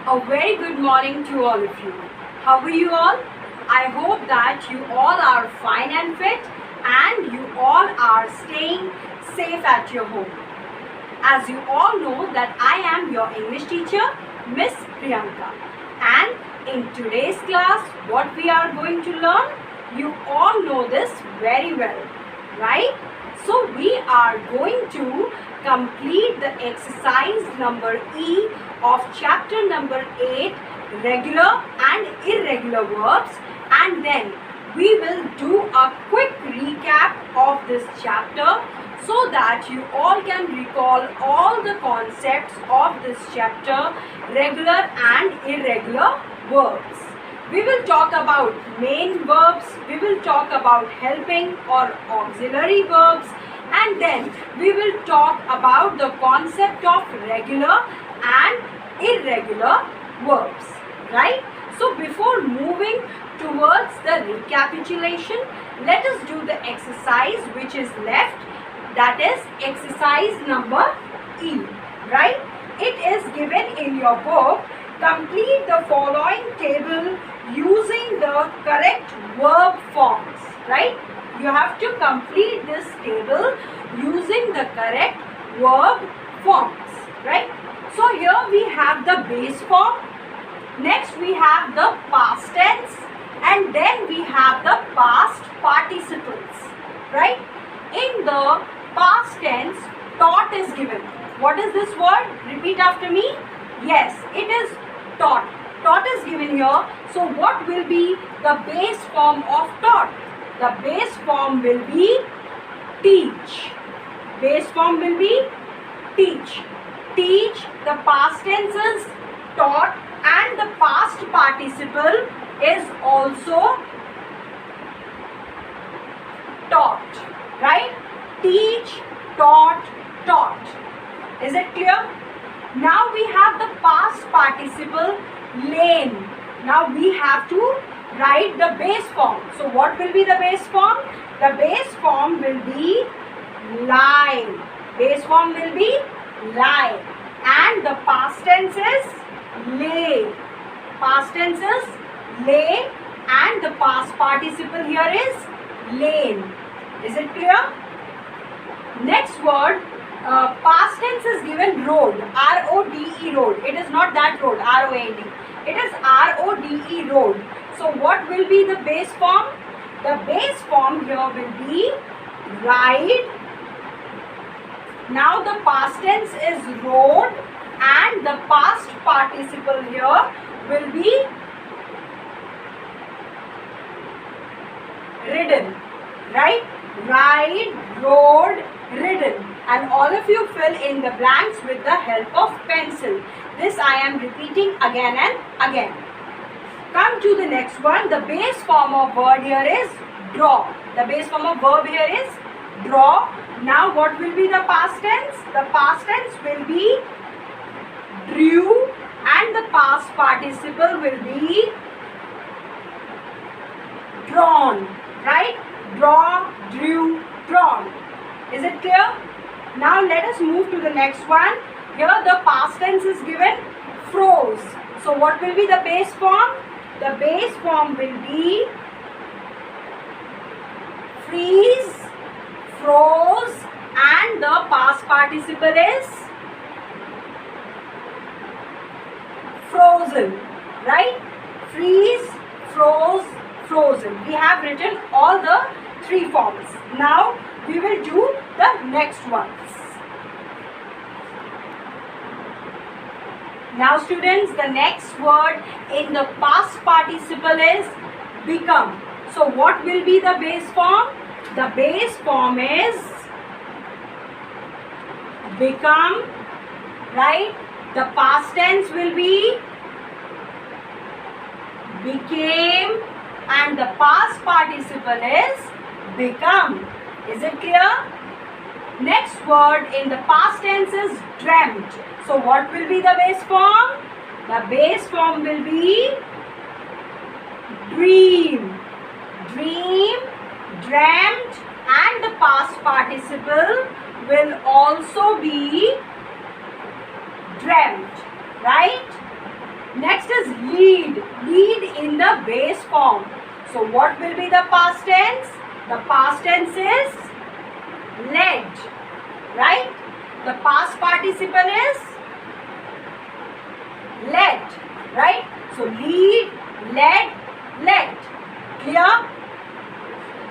A very good morning to all of you. How are you all? I hope that you all are fine and fit and you all are staying safe at your home. As you all know that I am your English teacher, Miss Priyanka. And in today's class, what we are going to learn, you all know this very well, right? So we are going to complete the exercise number E of chapter number 8, regular and irregular verbs, and then we will do a quick recap of this chapter so that you all can recall all the concepts of this chapter, regular and irregular verbs. We will talk about main verbs, we will talk about helping or auxiliary verbs, and then we will talk about the concept of regular and irregular verbs, right? So before moving towards the recapitulation, let us do the exercise which is left, that is exercise number E, right? It is given in your book. Complete the following table using the correct verb forms, right? You have to complete this table using the correct verb forms, right? So here we have the base form, next we have the past tense, and then we have the past participles, right? In the past tense, taught is given. What is this word? Repeat after me. Yes, it is taught. Taught is given here. So what will be the base form of taught? The base form will be teach. Base form will be teach. Teach, the past tense is taught and the past participle is also taught, right? Teach, taught, taught. Is it clear? Now we have the past participle lane. Now we have to write the base form. So what will be the base form? The base form will be lie. Base form will be lie. And the past tense is lay. Past tense is lay and the past participle here is lane. Is it clear? Next word, past tense is given road. R-O-D-E road. It is not that road, R-O-A-D. It is R-O-D-E road. So what will be the base form? The base form here will be ride. Now the past tense is rode and the past participle here will be ridden, right? Ride, rode, ridden. And all of you fill in the blanks with the help of pencil. This I am repeating again and again. Come to the next one. The base form of word here is draw. The base form of verb here is draw. Now what will be the past tense? The past tense will be drew and the past participle will be drawn, right? Draw, drew, drawn. Is it clear? Now let us move to the next one. Here the past tense is given froze. So what will be the base form? The base form will be freeze, froze, and the past participle is frozen, right? Freeze, froze, frozen. We have written all the three forms. Now we will do the next ones. Now students, the next word in the past participle is become. So what will be the base form? The base form is become, right? The past tense will be became and the past participle is become. Is it clear? Next word in the past tense is dreamt. So what will be the base form? The base form will be dream. Dream, dreamt, and the past participle will also be dreamt, right? Next is lead. Lead in the base form. So what will be the past tense? The past tense is led. Right? The past participle is led. Right? So lead, led, led. Clear?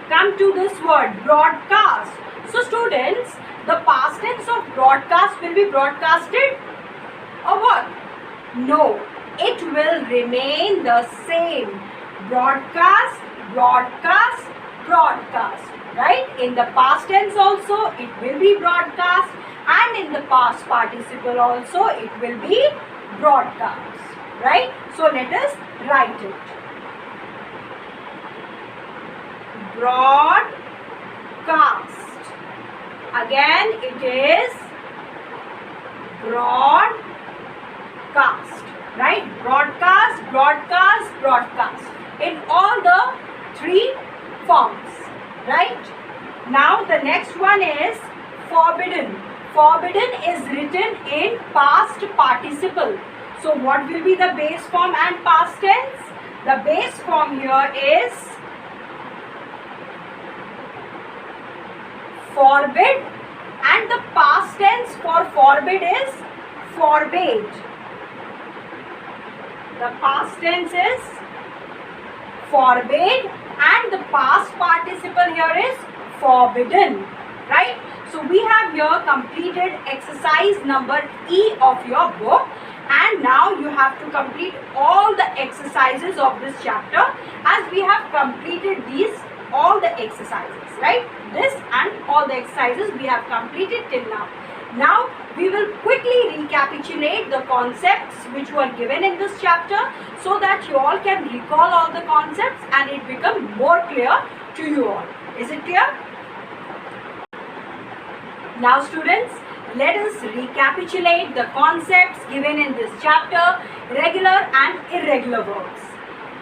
Come to this word, broadcast. So students, the past tense of broadcast will be broadcasted or what? No, it will remain the same. Broadcast, broadcast, broadcast. Right? In the past tense also it will be broadcast, and in the past participle also it will be broadcast. Right? So let us write it. Broadcast. Again it is broadcast. Right? Broadcast, broadcast, broadcast. In all the three forms. Right? Now the next one is forbidden. Forbidden is written in past participle. So what will be the base form and past tense? The base form here is forbid, and the past tense for forbid is forbade. The past tense is forbade, and the past participle here is forbidden. Right? So we have here completed exercise number E of your book, and now you have to complete all the exercises of this chapter, as we have completed all the exercises. Right? This and all the exercises we have completed till now. Now we will quickly recapitulate the concepts which were given in this chapter, so that you all can recall all the concepts and it become more clear to you all. Is it clear? Now students, let us recapitulate the concepts given in this chapter, regular and irregular verbs.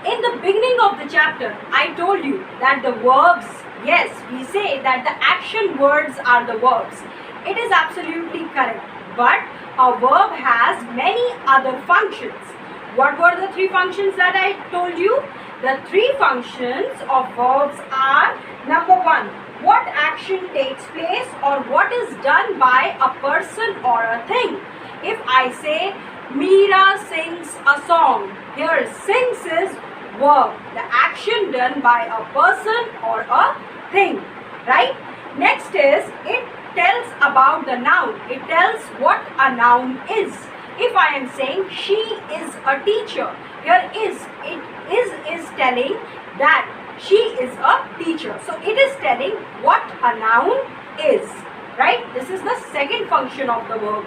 In the beginning of the chapter, I told you that the verbs, yes, we say that the action words are the verbs. It is absolutely correct. But a verb has many other functions. What were the three functions that I told you? The three functions of verbs are: number one, what action takes place or what is done by a person or a thing. If I say Meera sings a song, here sings is verb, the action done by a person or a thing. Right? Next is, it tells about the noun. It tells what a noun is. If I am saying she is a teacher, here is telling that she is a teacher. So it is telling what a noun is. Right? This is the second function of the verb.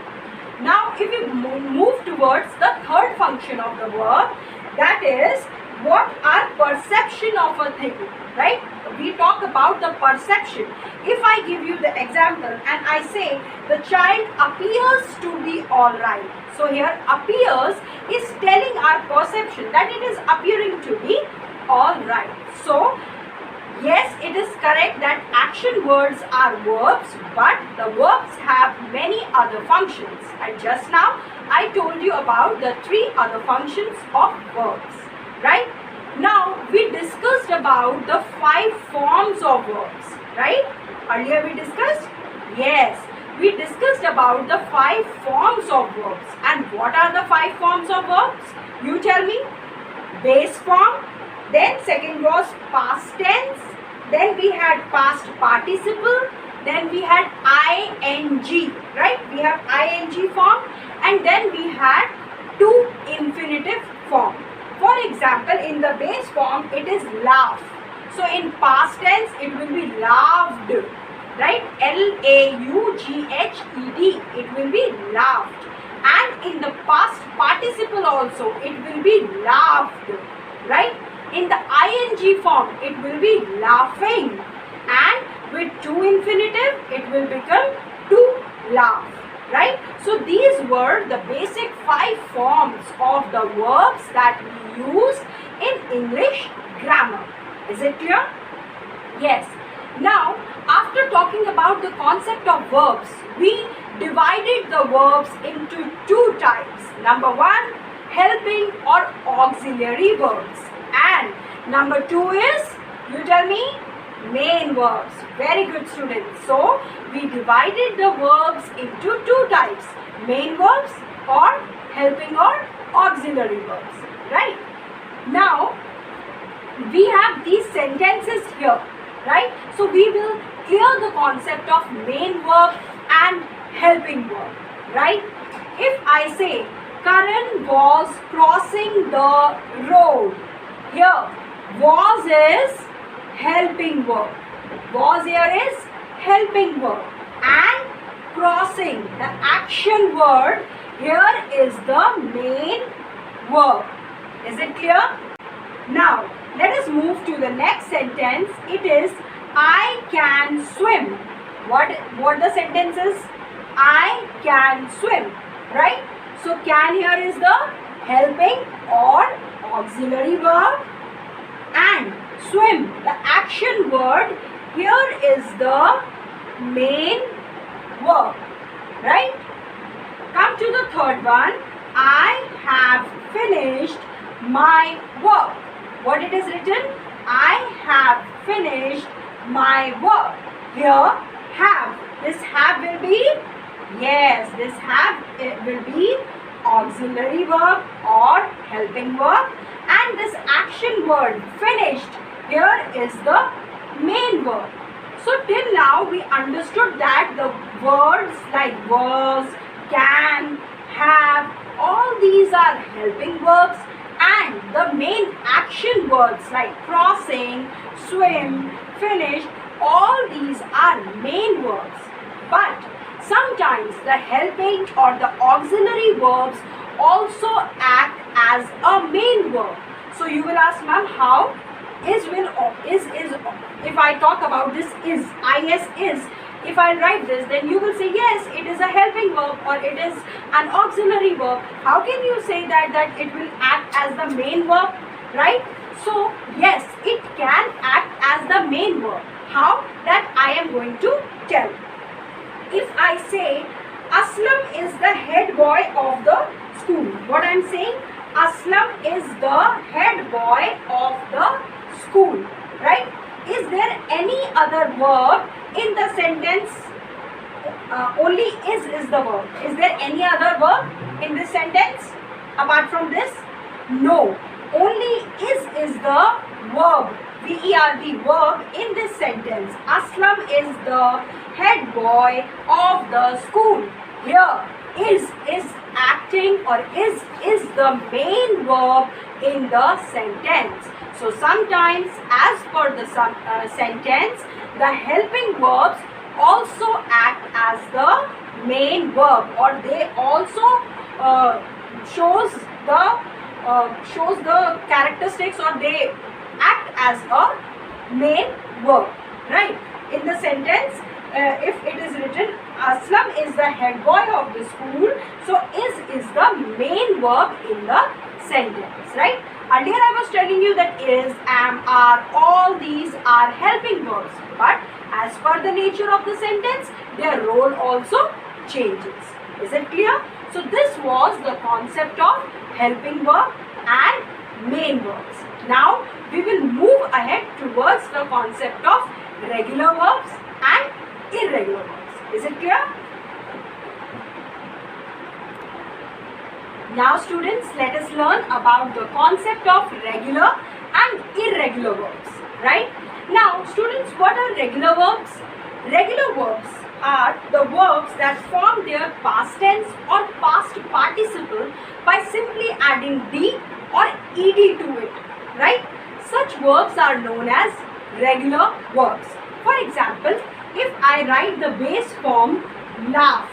Now if we move towards the third function of the verb, that is what are perception of a thing. Right? We talk about the perception. If I give you the example and I say the child appears to be alright. So here appears is telling our perception that it is appearing to be alright. So yes, it is correct that action words are verbs, but the verbs have many other functions. And just now I told you about the three other functions of verbs. Right? Now we discussed about the 5 forms of verbs. Right? Earlier we discussed? Yes. We discussed about the 5 forms of verbs. And what are the 5 forms of verbs? You tell me. Base form. Then second was past tense. Then we had past participle. Then we had ing. Right? We have ing form. And then we had to infinitive form. For example, in the base form, it is laugh. So in past tense, it will be laughed. Right? L-A-U-G-H-E-D. It will be laughed. And in the past participle also, it will be laughed. Right? In the ing form, it will be laughing. And with to infinitive, it will become to laugh. Right? So these were the basic 5 forms of the verbs that we use in English grammar. Is it clear? Yes. Now, after talking about the concept of verbs, we divided the verbs into 2 types. Number 1, helping or auxiliary verbs. And number 2 is, you tell me, main verbs. Very good, students. So we divided the verbs into 2 types, main verbs or helping or auxiliary verbs, right? Now we have these sentences here, right? So we will clear the concept of main verb and helping verb, right? If I say Karan was crossing the road, here was is helping verb. Was here is helping verb. And crossing, the action word, here is the main verb. Is it clear? Now, let us move to the next sentence. It is, I can swim. What the sentence is? I can swim, right? So, can here is the helping or auxiliary verb. And swim, the action word, here is the main verb, right? Come to the third one. I have finished my work. What it is written? I have finished my work. Here, have. This have will be, yes, this have it will be auxiliary verb or helping verb. And this action word, finished, here is the main verb. So till now we understood that the words like was, can, have, all these are helping verbs, and the main action words like crossing, swim, finish, all these are main verbs. But sometimes the helping or the auxiliary verbs also act as a main verb. So you will ask, ma'am, how? Is if I talk about this is if I write this, then you will say yes, it is a helping verb or it is an auxiliary verb. How can you say that it will act as the main verb, right? So yes, it can act as the main verb. How? That I am going to tell. If I say Aslam is the head boy of the school, what I am saying? Aslam is the head boy of the school, right? Is there any other verb in the sentence? Only is the verb. Is there any other verb in this sentence apart from this? No. Only is the verb. V-E-R-B, verb in this sentence. Aslam is the head boy of the school. Here is acting or is the main verb in the sentence. So sometimes as per the sentence, the helping verbs also act as the main verb, or they also shows the characteristics, or they act as a main verb, right? In the sentence, if it is written Aslam is the head boy of the school, so is the main verb in the sentence, right? Earlier I was telling you that is, am, are, all these are helping verbs, but as per the nature of the sentence, their role also changes. Is it clear? So this was the concept of helping verb and main verbs. Now we will move ahead towards the concept of regular verbs and irregular verbs. Is it clear? Now students, let us learn about the concept of regular and irregular verbs, right? Now students, what are regular verbs? Regular verbs are the verbs that form their past tense or past participle by simply adding D or ED to it, right? Such verbs are known as regular verbs. For example, if I write the base form laugh,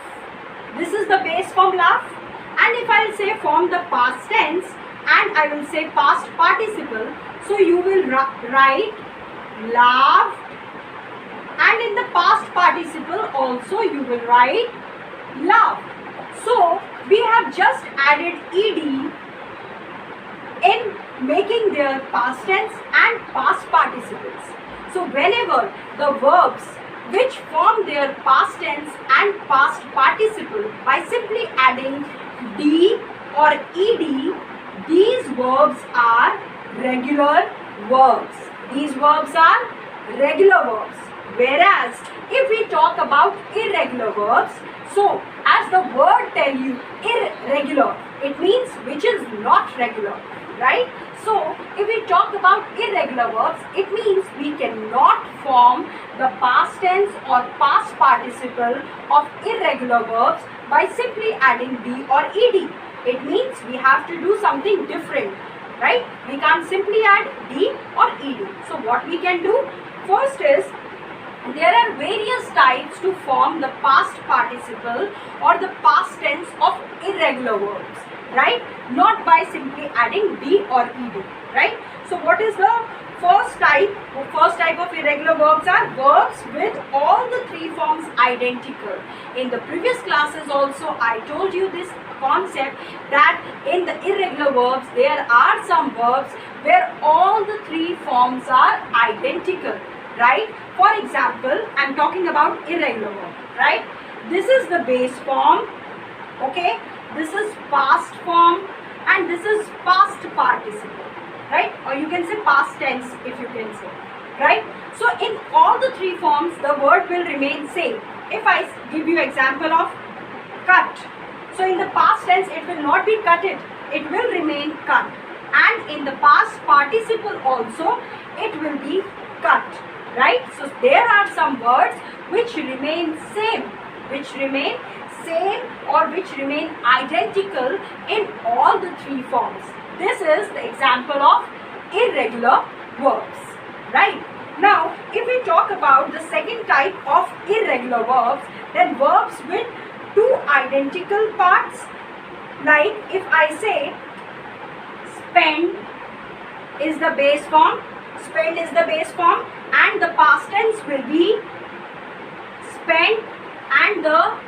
this is the base form laugh, and if I will say form the past tense and I will say past participle, so you will write laughed, and in the past participle also you will write laughed. So we have just added ed in making their past tense and past participles. So whenever the verbs which form their past tense and past participle by simply adding D or ED These verbs are regular verbs. These verbs are regular verbs. Whereas if we talk about irregular verbs, so as the word tell you, irregular, it means which is not regular, right? So if we talk about irregular verbs, it means we cannot form the past tense or past participle of irregular verbs by simply adding d or ed. It means we have to do something different, right? We can't simply add d or ed. So what we can do first is, there are various types to form the past participle or the past tense of irregular verbs, right? Not by simply adding d or ed, right? So what is the first type? The first type of irregular verbs are verbs with all the three forms identical. In the previous classes also I told you this concept that in the irregular verbs there are some verbs where all the three forms are identical, right? For example, I am talking about irregular verb, right? This is the base form, okay? This is past form and this is past participle, right? Or you can say past tense if you can say, right? So in all the three forms the word will remain same. If I give you example of cut, so in the past tense it will not be cutted, it will remain cut, and in the past participle also it will be cut, right? So there are some words which remain same, or which remain identical in all the three forms. This is the example of irregular verbs, right? Now if we talk about the second type of irregular verbs, then verbs with two identical parts, like if I say spend is the base form, and the past tense will be spent and the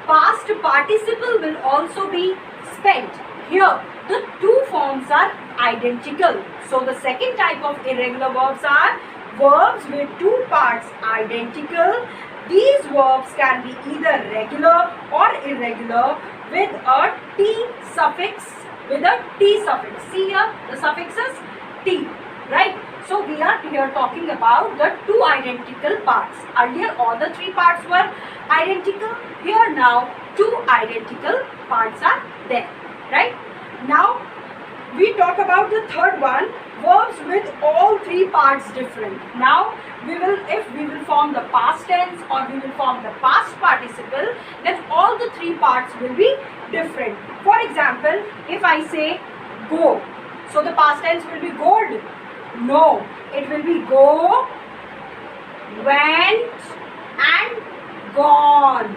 past participle will also be spent. Here the two forms are identical. So the second type of irregular verbs are verbs with two parts identical. These verbs can be either regular or irregular with a t suffix. See here the suffix is t, right? So we are here talking about the two identical parts. Earlier all the three parts were identical. Here now two identical parts are there, right? Now we talk about the third one, verbs with all three parts different. Now if we will form the past tense or we will form the past participle, then all the three parts will be different. For example, if I say go, so the past tense will be gold. No, it will be go, went and gone.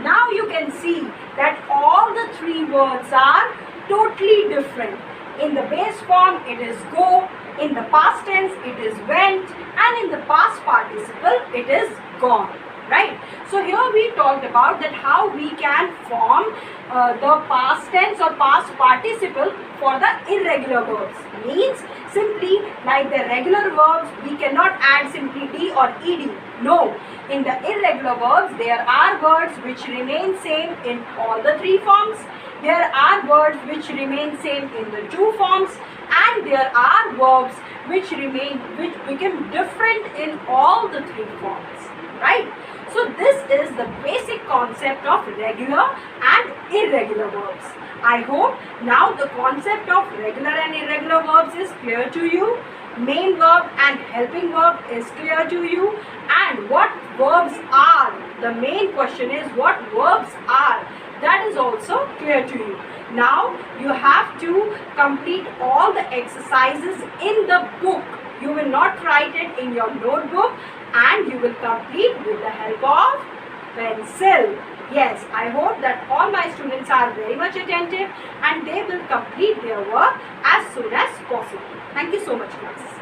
Now you can see that all the three words are totally different. In the base form it is go, in the past tense it is went, and in the past participle it is gone, right? So here we talked about that how we can form the past tense or past participle for the irregular verbs. Means simply like the regular verbs we cannot add simply d or ed. No, in the irregular verbs there are words which remain same in all the three forms. There are words which remain same in the two forms, and there are verbs which become different in all the three forms, right? So this is the basic concept of regular and irregular verbs. I hope now the concept of regular and irregular verbs is clear to you. Main verb and helping verb is clear to you, and what verbs are. The main question is what verbs are. That is also clear to you. Now you have to complete all the exercises in the book. You will not write it in your notebook, and you will complete with the help of pencil. Yes, I hope that all my students are very much attentive and they will complete their work as soon as possible. Thank you so much, class.